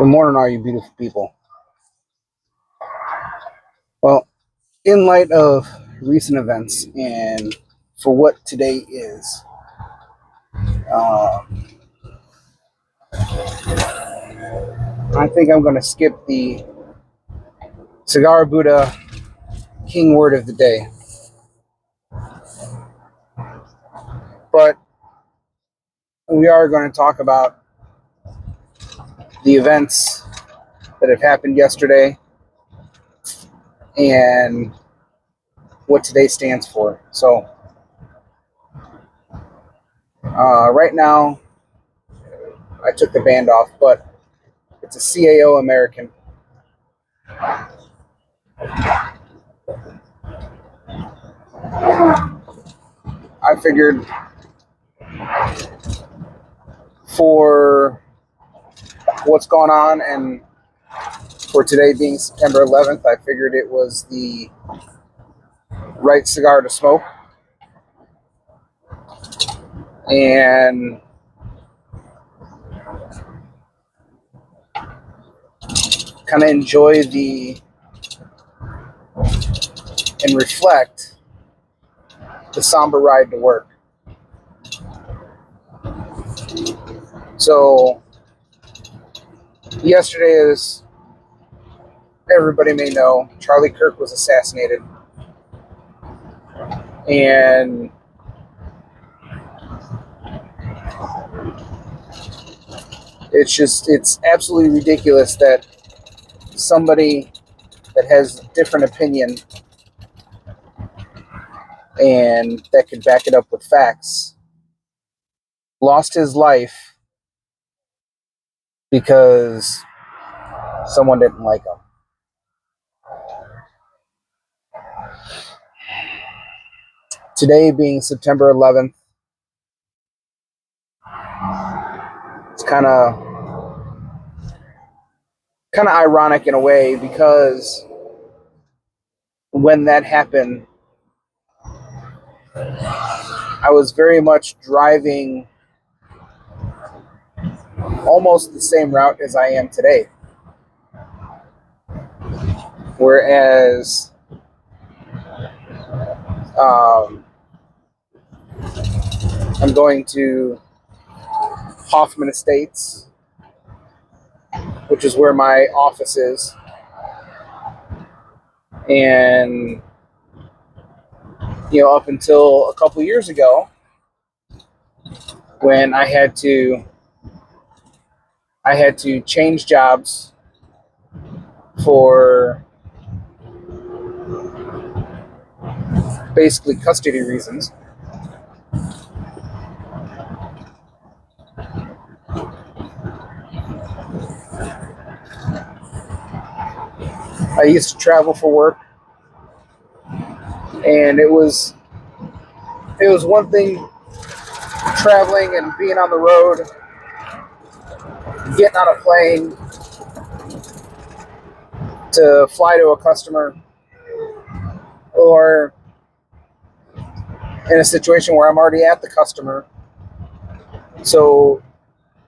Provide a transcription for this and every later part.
Good morning, all you beautiful people. Well, in light of recent events and for what today is, I think I'm going to skip the Cigar Buddha King word of the day. But we are going to talk about the events that have happened yesterday and what today stands for. So, right now, I took the band off, but it's a CAO American. I figured for what's going on and for today being September 11th, I figured it was the right cigar to smoke and kind of enjoy and reflect the somber ride to work. So yesterday, as everybody may know, Charlie Kirk was assassinated, and it's absolutely ridiculous that somebody that has a different opinion and that could back it up with facts lost his life because someone didn't like him. Today being September 11th, it's kind of ironic in a way, because when that happened, I was very much driving almost the same route as I am today. Whereas I'm going to Hoffman Estates, which is where my office is. And, up until a couple years ago, when I had to change jobs for basically custody reasons, I used to travel for work, and it was one thing traveling and being on the road, getting on a plane to fly to a customer, or in a situation where I'm already at the customer. So,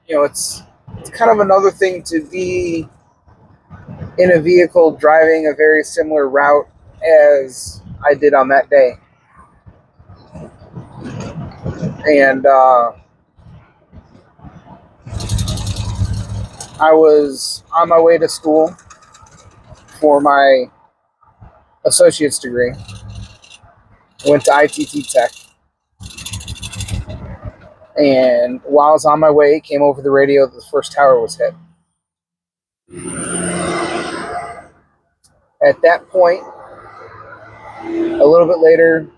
it's kind of another thing to be in a vehicle driving a very similar route as I did on that day. And I was on my way to school for my associate's degree. I went to ITT Tech. And while I was on my way, it came over the radio that the first tower was hit. At that point, a little bit later,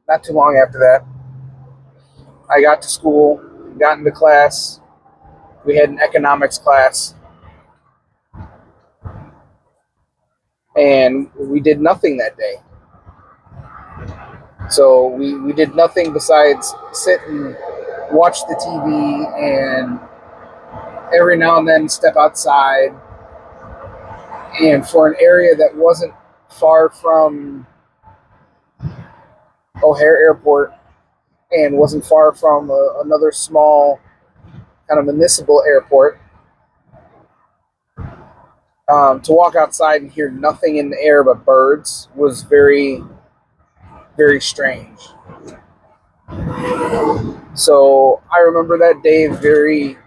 not too long after that, I got to school, got into class. We had an economics class. And we did nothing that day. So we did nothing besides sit and watch the TV and every now and then step outside. And for an area that wasn't far from O'Hare Airport and wasn't far from another small kind of municipal airport, To walk outside and hear nothing in the air but birds was very, very strange. So I remember that day very,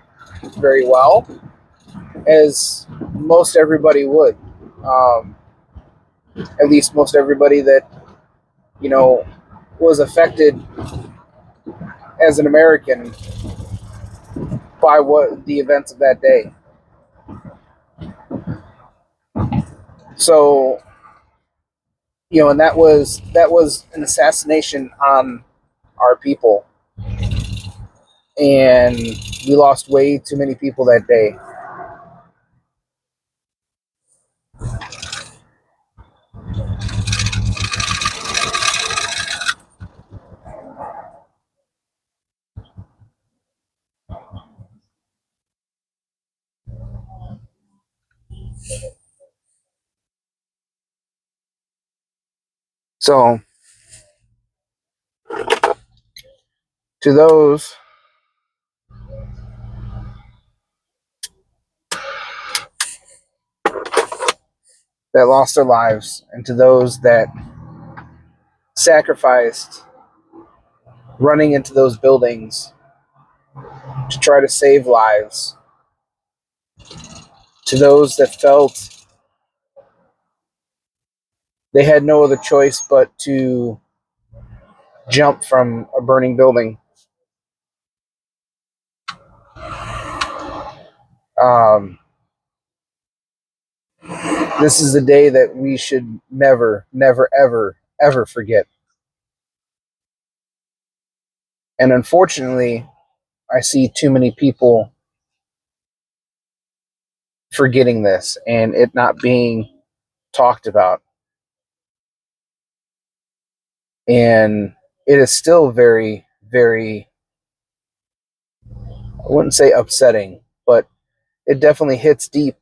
very well, as most everybody would. Um, at least most everybody that, you know, was affected as an American by what the events of that day. So, and that was an assassination on our people, and we lost way too many people that day. So, to those that lost their lives, and to those that sacrificed running into those buildings to try to save lives, to those that felt they had no other choice but to jump from a burning building. Um, this is a day that we should never, never, ever, ever forget. And unfortunately, I see too many people forgetting this and it not being talked about. And it is still very, very, I wouldn't say upsetting, but it definitely hits deep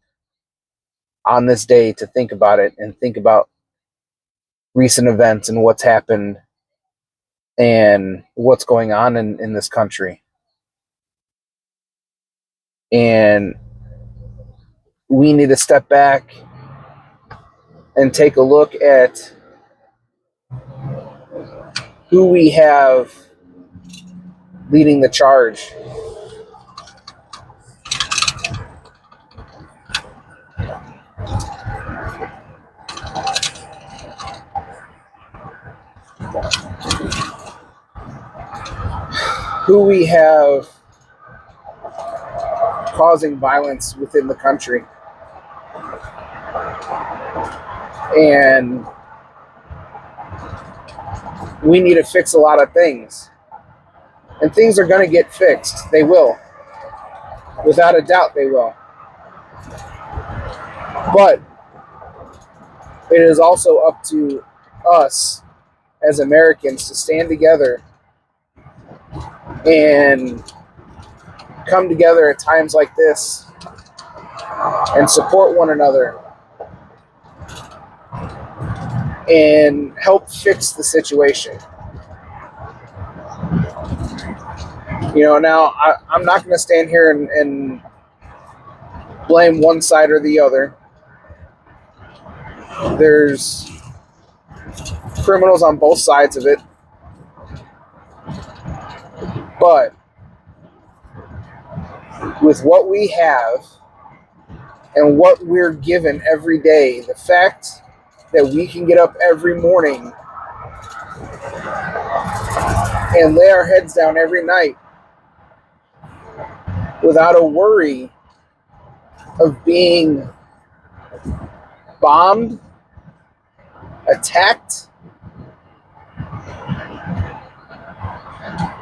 on this day to think about it and think about recent events and what's happened and what's going on in this country. And we need to step back and take a look at who we have leading the charge. Who we have causing violence within the country. And we need to fix a lot of things. And things are going to get fixed. They will. Without a doubt, they will. But it is also up to us as Americans to stand together and come together at times like this and support one another and help fix the situation. Now I'm not going to stand here and blame one side or the other. There's criminals on both sides of it. But with what we have and what we're given every day, the fact that we can get up every morning and lay our heads down every night without a worry of being bombed, attacked.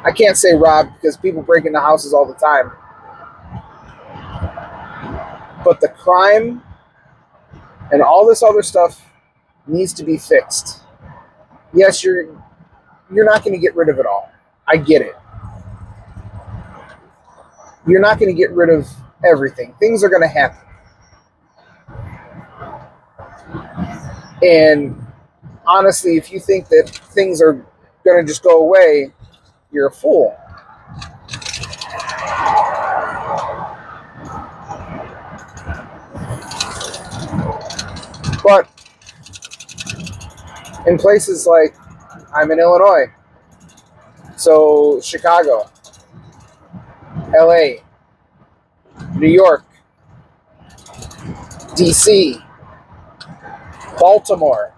I can't say robbed because people break into houses all the time. But the crime and all this other stuff needs to be fixed. Yes, you're not going to get rid of it all. I get it. You're not going to get rid of everything. Things are going to happen. And honestly, if you think that things are going to just go away, you're a fool. But in places like, I'm in Illinois, so Chicago, LA, New York, DC, Baltimore,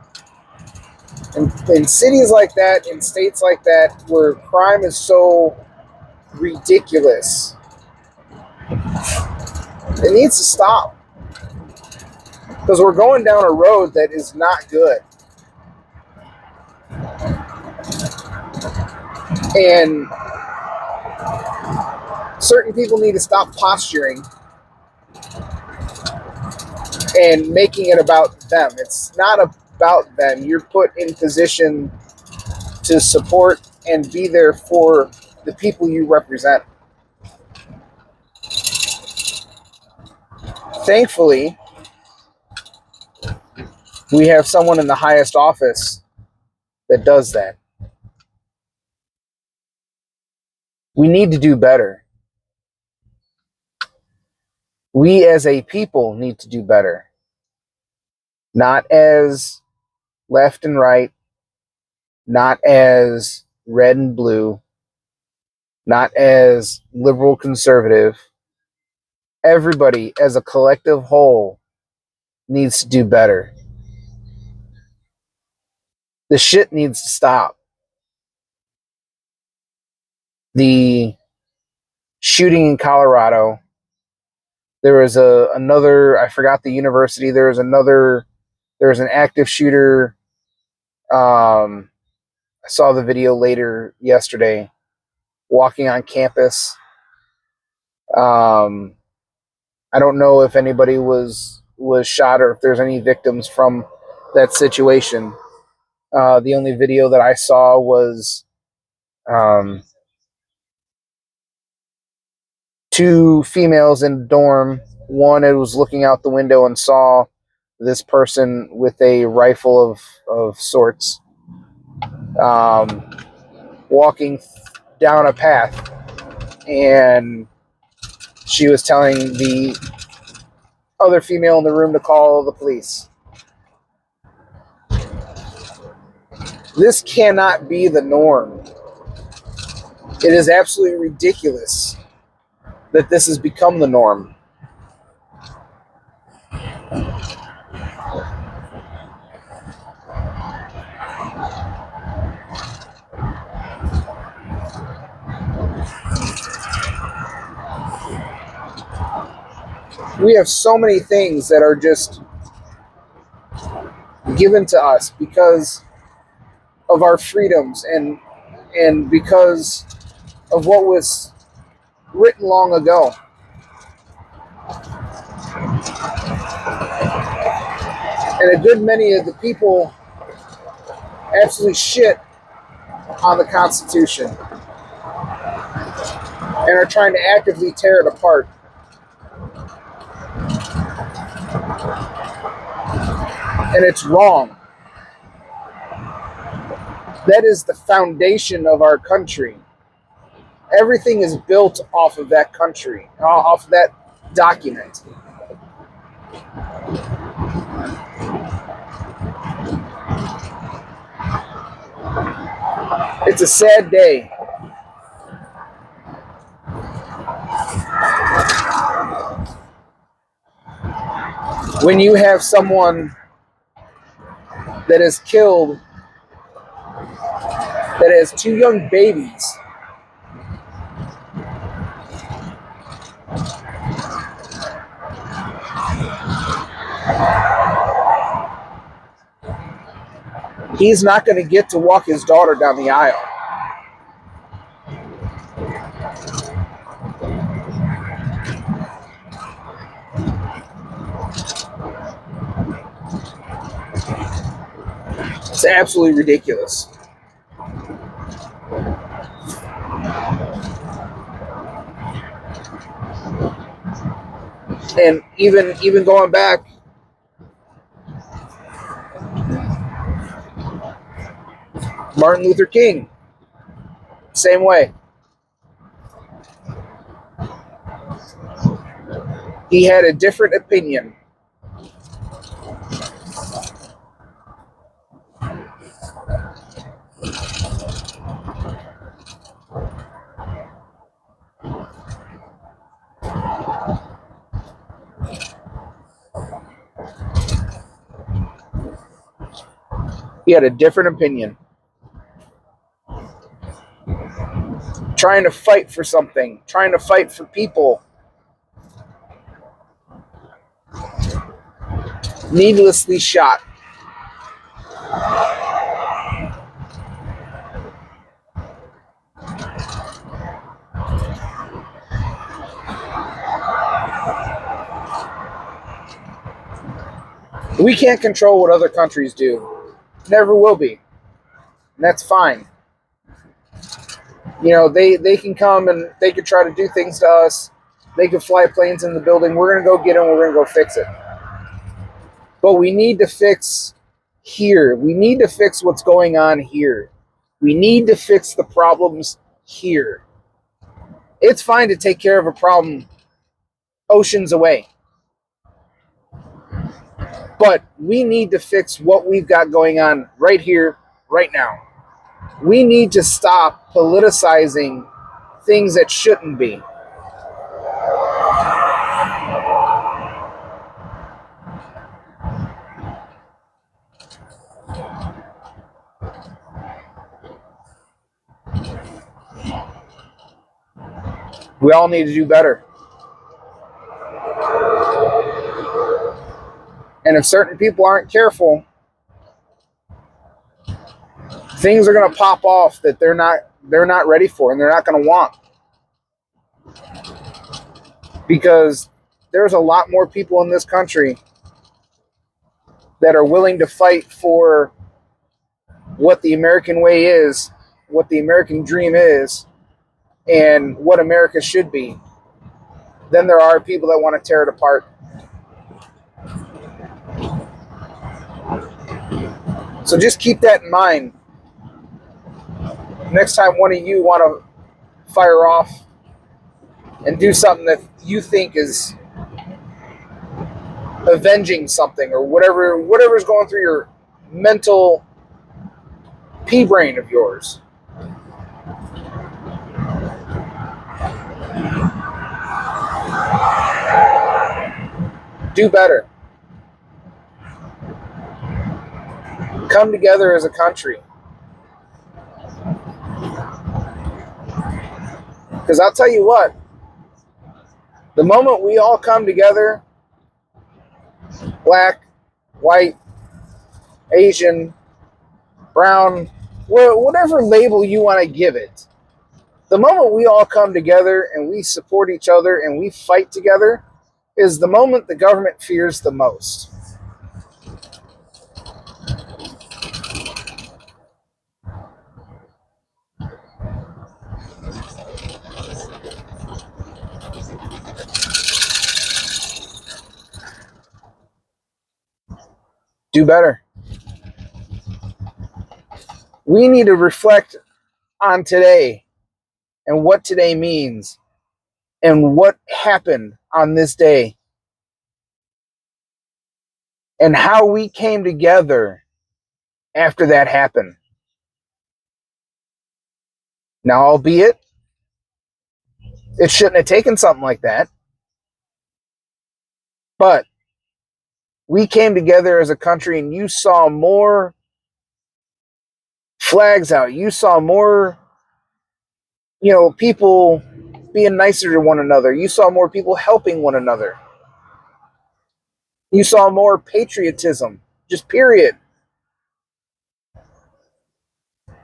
in cities like that, in states like that, where crime is so ridiculous, it needs to stop. Because we're going down a road that is not good. And certain people need to stop posturing and making it about them. It's not about them. You're put in position to support and be there for the people you represent. Thankfully, we have someone in the highest office that does that. We need to do better. We as a people need to do better. Not as left and right, not as red and blue, not as liberal conservative. Everybody as a collective whole needs to do better. The shit needs to stop. The shooting in Colorado, there was another, I forgot the university, there was an active shooter. I saw the video later yesterday, walking on campus. I don't know if anybody was shot or if there's any victims from that situation. The only video that I saw was two females in a dorm. One, it was looking out the window and saw this person with a rifle of sorts walking down a path, and she was telling the other female in the room to call the police. This cannot be the norm. It is absolutely ridiculous that this has become the norm. We have so many things that are just given to us because of our freedoms and because of what was written long ago. And a good many of the people absolutely shit on the Constitution and are trying to actively tear it apart. And it's wrong. That is the foundation of our country. Everything is built off of that country, off of that document. It's a sad day. When you have someone that is killed, that has two young babies, he's not going to get to walk his daughter down the aisle. It's absolutely ridiculous. And even going back, Martin Luther King, same way. He had a different opinion. He had a different opinion. Trying to fight for something, trying to fight for people. Needlessly shot. We can't control what other countries do. Never will be. And that's fine. You know, they can come and they can try to do things to us. They can fly planes in the building. We're going to go get them. We're going to go fix it. But we need to fix here. We need to fix what's going on here. We need to fix the problems here. It's fine to take care of a problem oceans away. But we need to fix what we've got going on right here, right now. We need to stop politicizing things that shouldn't be. We all need to do better. And if certain people aren't careful, things are going to pop off that they're not ready for and they're not going to want. Because there's a lot more people in this country that are willing to fight for what the American way is, what the American dream is, and what America should be, than there are people that want to tear it apart. So just keep that in mind. Next time one of you want to fire off and do something that you think is avenging something or whatever's going through your mental pea brain of yours, do better. Come together as a country. Because I'll tell you what, the moment we all come together, black, white, Asian, brown, whatever label you want to give it, the moment we all come together and we support each other and we fight together is the moment the government fears the most. Do better. We need to reflect on today and what today means and what happened on this day and how we came together after that happened. Now, albeit, it shouldn't have taken something like that, but we came together as a country and you saw more flags out. You saw more, people being nicer to one another. You saw more people helping one another. You saw more patriotism, just period.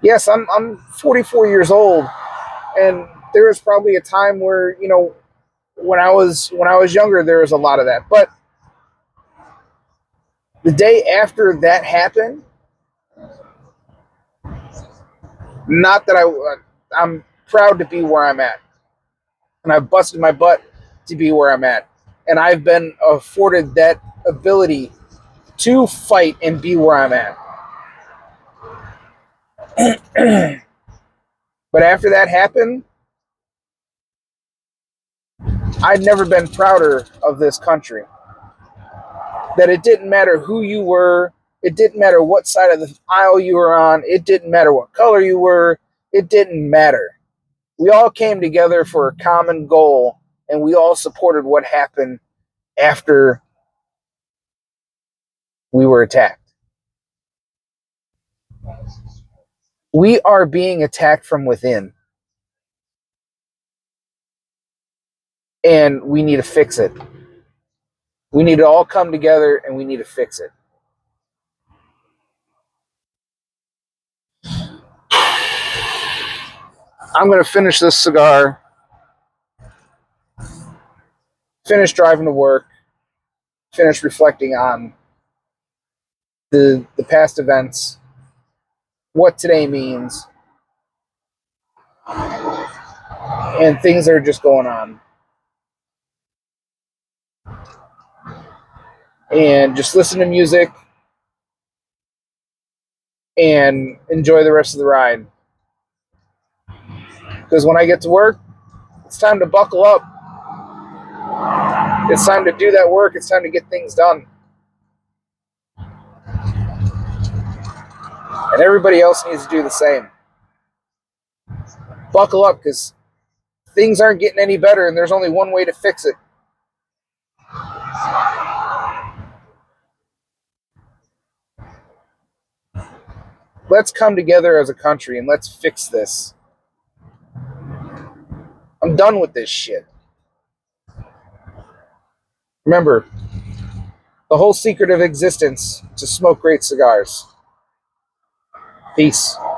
Yes, I'm 44 years old, and there was probably a time where, when I was younger, there was a lot of that. But the day after that happened, not that I'm proud to be where I'm at, and I've busted my butt to be where I'm at, and I've been afforded that ability to fight and be where I'm at. But after that happened, I'd never been prouder of this country. That it didn't matter who you were, it didn't matter what side of the aisle you were on, it didn't matter what color you were, it didn't matter. We all came together for a common goal, and we all supported what happened after we were attacked. We are being attacked from within. And we need to fix it. We need to all come together and we need to fix it. I'm going to finish this cigar, finish driving to work, finish reflecting on the past events, what today means, and things that are just going on. And just listen to music and enjoy the rest of the ride. Because when I get to work, it's time to buckle up. It's time to do that work. It's time to get things done. And everybody else needs to do the same. Buckle up, because things aren't getting any better, and there's only one way to fix it. Let's come together as a country and let's fix this. I'm done with this shit. Remember, the whole secret of existence is to smoke great cigars. Peace.